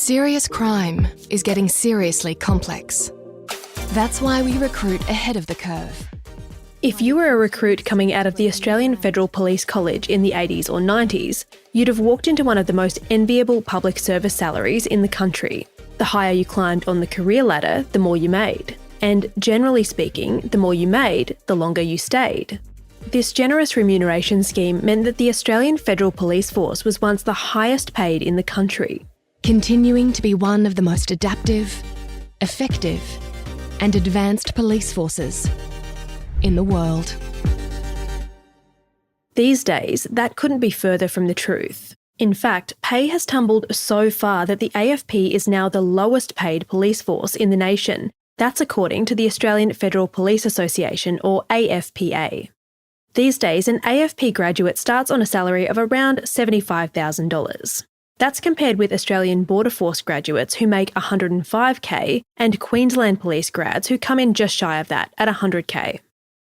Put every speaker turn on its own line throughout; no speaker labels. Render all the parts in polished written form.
Serious crime is getting seriously complex. That's why we recruit ahead of the curve.
If you were a recruit coming out of the Australian Federal Police College in the 80s or 90s, you'd have walked into one of the most enviable public service salaries in the country. The higher you climbed on the career ladder, the more you made. And generally speaking, the more you made, the longer you stayed. This generous remuneration scheme meant that the Australian Federal Police Force was once the highest paid in the country,
continuing to be one of the most adaptive, effective, and advanced police forces in the world.
These days, that couldn't be further from the truth. In fact, pay has tumbled so far that the AFP is now the lowest paid police force in the nation. That's according to the Australian Federal Police Association, or AFPA. These days, an AFP graduate starts on a salary of around $75,000. That's compared with Australian Border Force graduates who make $105K and Queensland Police grads who come in just shy of that at $100K.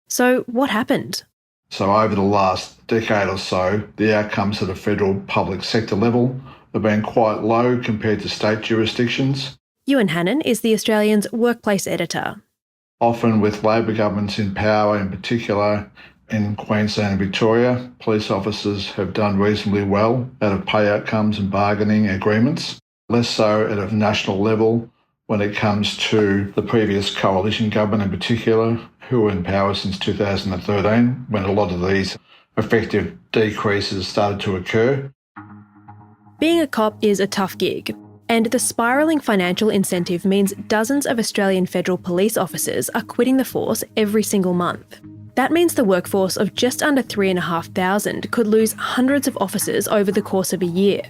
So what happened?
So over the last decade or so, the outcomes at a federal public sector level have been quite low compared to state jurisdictions.
Ewan Hannon is the Australian's workplace editor.
Often with Labor governments in power, in particular in Queensland and Victoria, police officers have done reasonably well out of pay outcomes and bargaining agreements, less so at a national level when it comes to the previous coalition government in particular, who were in power since 2013, when a lot of these effective decreases started to occur.
Being a cop is a tough gig, and the spiralling financial incentive means dozens of Australian federal police officers are quitting the force every single month. That means the workforce of just under 3,500 could lose hundreds of officers over the course of a year.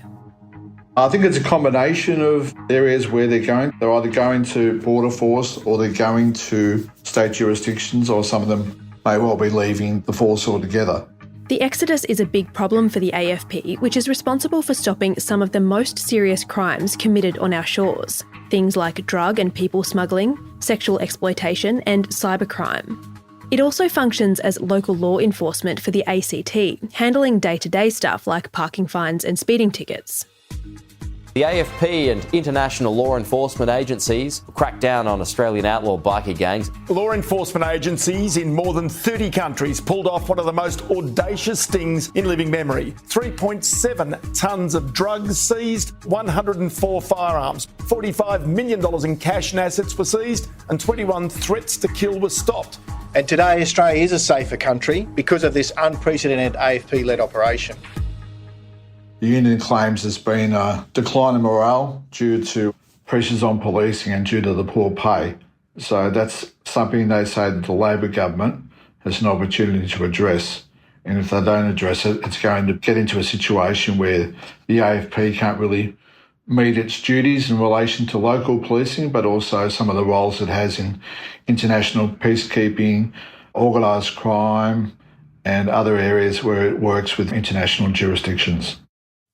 I think it's a combination of areas where they're going. They're either going to Border Force or they're going to state jurisdictions, or some of them may well be leaving the force altogether.
The exodus is a big problem for the AFP, which is responsible for stopping some of the most serious crimes committed on our shores. Things like drug and people smuggling, sexual exploitation and cybercrime. It also functions as local law enforcement for the ACT, handling day-to-day stuff like parking fines and speeding tickets.
The AFP and international law enforcement agencies crack down on Australian outlaw biker gangs.
Law enforcement agencies in more than 30 countries pulled off one of the most audacious stings in living memory. 3.7 tonnes of drugs seized, 104 firearms, $45 million in cash and assets were seized, and 21 threats to kill were stopped.
And today Australia is a safer country because of this unprecedented AFP-led operation.
The union claims there's been a decline in morale due to pressures on policing and due to the poor pay. So that's something they say that the Labor government has an opportunity to address. And if they don't address it, it's going to get into a situation where the AFP can't really meet its duties in relation to local policing, but also some of the roles it has in international peacekeeping, organised crime, and other areas where it works with international jurisdictions.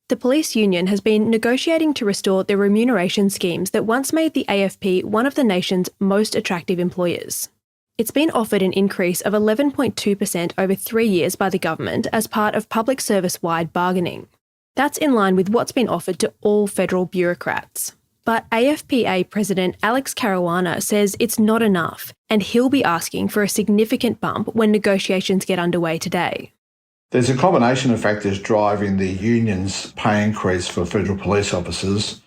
The police union has been negotiating to restore the remuneration schemes that once made the AFP one of the nation's most attractive employers. It's been offered an increase of 11.2% over 3 years by the government as part of public service-wide bargaining. That's in line with what's been offered to all federal bureaucrats. But AFPA President Alex Caruana says it's not enough, and he'll be asking for a significant bump when negotiations get underway today.
There's a combination of factors driving the union's pay increase for federal police officers.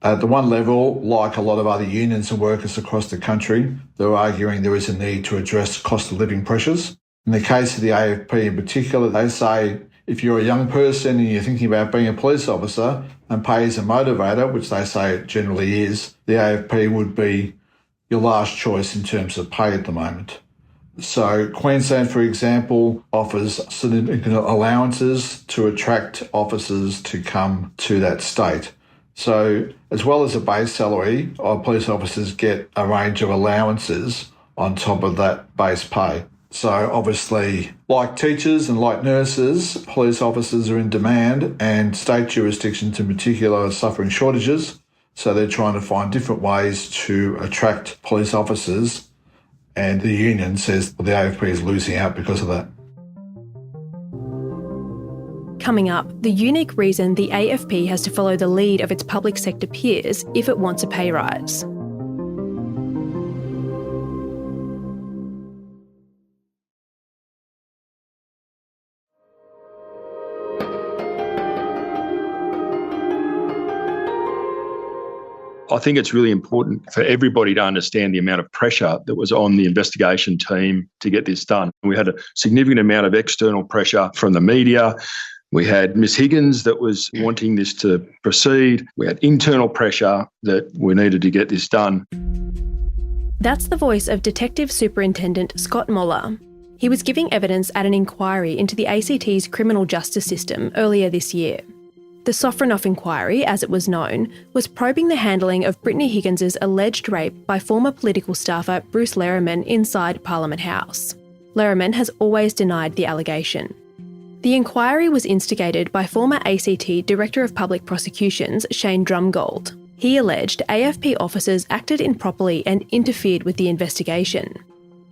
At the one level, like a lot of other unions and workers across the country, they're arguing there is a need to address cost of living pressures. In the case of the AFP in particular, they say if you're a young person and you're thinking about being a police officer and pay is a motivator, which they say it generally is, the AFP would be your last choice in terms of pay at the moment. So Queensland, for example, offers significant allowances to attract officers to come to that state. So as well as a base salary, our police officers get a range of allowances on top of that base pay. So obviously, like teachers and like nurses, police officers are in demand, and state jurisdictions in particular are suffering shortages. So they're trying to find different ways to attract police officers. And the union says the AFP is losing out because of that.
coming up the unique reason the AFP has to follow the lead of its public sector peers if it wants a pay rise.
I think it's really important for everybody to understand the amount of pressure that was on the investigation team to get this done. We had a significant amount of external pressure from the media. We had Ms Higgins that was wanting this to proceed. We had internal pressure that we needed to get this done.
That's the voice of Detective Superintendent Scott Moller. He was giving evidence at an inquiry into the ACT's criminal justice system earlier this year. The Sofronoff inquiry, as it was known, was probing the handling of Brittany Higgins' alleged rape by former political staffer Bruce Lehrmann inside Parliament House. Lehrmann has always denied the allegation. The inquiry was instigated by former ACT Director of Public Prosecutions Shane Drumgold. He alleged AFP officers acted improperly and interfered with the investigation.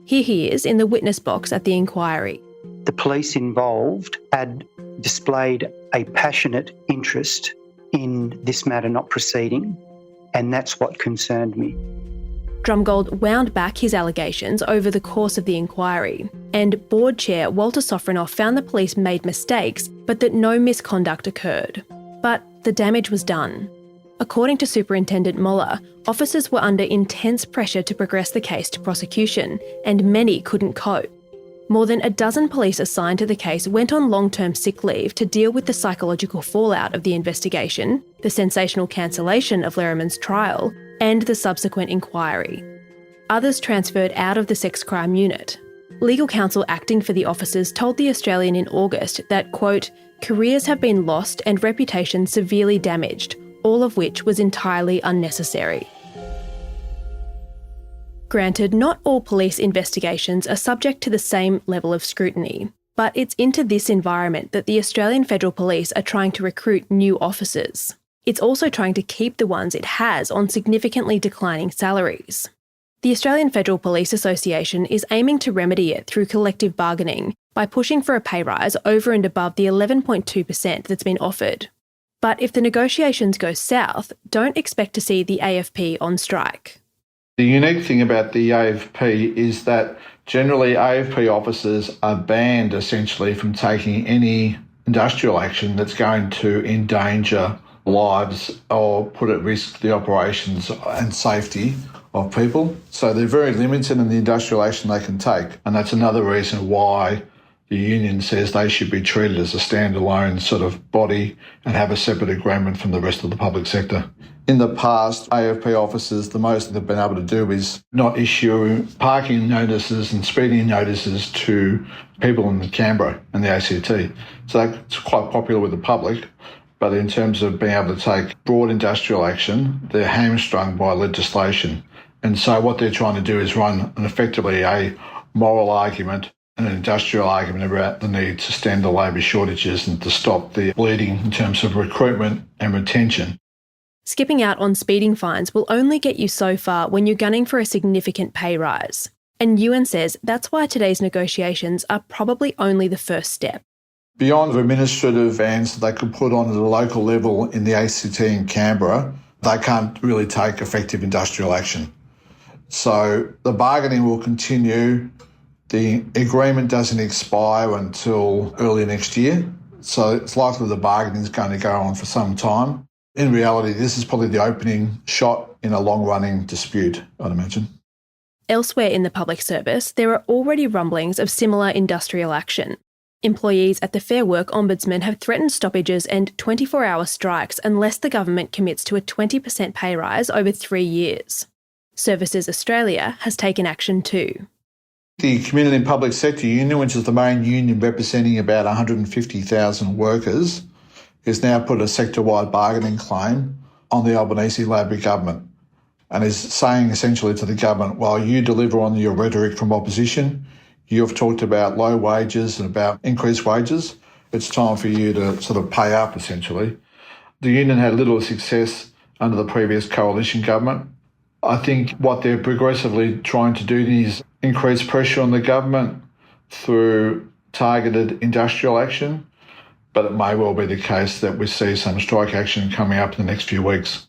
Here he is in the witness box at the inquiry.
The police involved had displayed a passionate interest in this matter not proceeding, and that's what concerned me.
Drumgold wound back his allegations over the course of the inquiry, and Board Chair Walter Sofronoff found the police made mistakes, but that no misconduct occurred. But the damage was done. According to Superintendent Moller, officers were under intense pressure to progress the case to prosecution, and many couldn't cope. More than a dozen police assigned to the case went on long-term sick leave to deal with the psychological fallout of the investigation, the sensational cancellation of Lehrmann's trial, and the subsequent inquiry. Others transferred out of the sex crime unit. Legal counsel acting for the officers told The Australian in August that, quote, "careers have been lost and reputations severely damaged, all of which was entirely unnecessary." Granted, not all police investigations are subject to the same level of scrutiny, but it's into this environment that the Australian Federal Police are trying to recruit new officers. It's also trying to keep the ones it has on significantly declining salaries. The Australian Federal Police Association is aiming to remedy it through collective bargaining by pushing for a pay rise over and above the 11.2% that's been offered. But if the negotiations go south, don't expect to see the AFP on strike.
The unique thing about the AFP is that generally AFP officers are banned essentially from taking any industrial action that's going to endanger lives or put at risk the operations and safety of people. So they're very limited in the industrial action they can take. And that's another reason why the union says they should be treated as a standalone sort of body and have a separate agreement from the rest of the public sector. In the past, AFP officers, the most they've been able to do is not issue parking notices and speeding notices to people in Canberra and the ACT. So that's quite popular with the public. But in terms of being able to take broad industrial action, they're hamstrung by legislation. And so what they're trying to do is run effectively a moral argument and an industrial argument about the need to stem the labour shortages and to stop the bleeding in terms of recruitment and retention.
Skipping out on speeding fines will only get you so far when you're gunning for a significant pay rise. And Ewan says that's why today's negotiations are probably only the first step.
Beyond the administrative bans that they could put on at a local level in the ACT in Canberra, they can't really take effective industrial action. So the bargaining will continue. The agreement doesn't expire until early next year, so it's likely the bargaining is going to go on for some time. In reality, this is probably the opening shot in a long-running dispute, I'd imagine.
Elsewhere in the public service, there are already rumblings of similar industrial action. Employees at the Fair Work Ombudsman have threatened stoppages and 24-hour strikes unless the government commits to a 20% pay rise over 3 years. Services Australia has taken action too.
The Community and Public Sector Union, which is the main union representing about 150,000 workers, has now put a sector-wide bargaining claim on the Albanese Labor government and is saying essentially to the government, while you deliver on your rhetoric from opposition, you have talked about low wages and about increased wages, it's time for you to sort of pay up essentially. The union had little success under the previous coalition government. I think what they're progressively trying to do is increase pressure on the government through targeted industrial action. but it may well be the case that we see some strike action coming up in the next few weeks.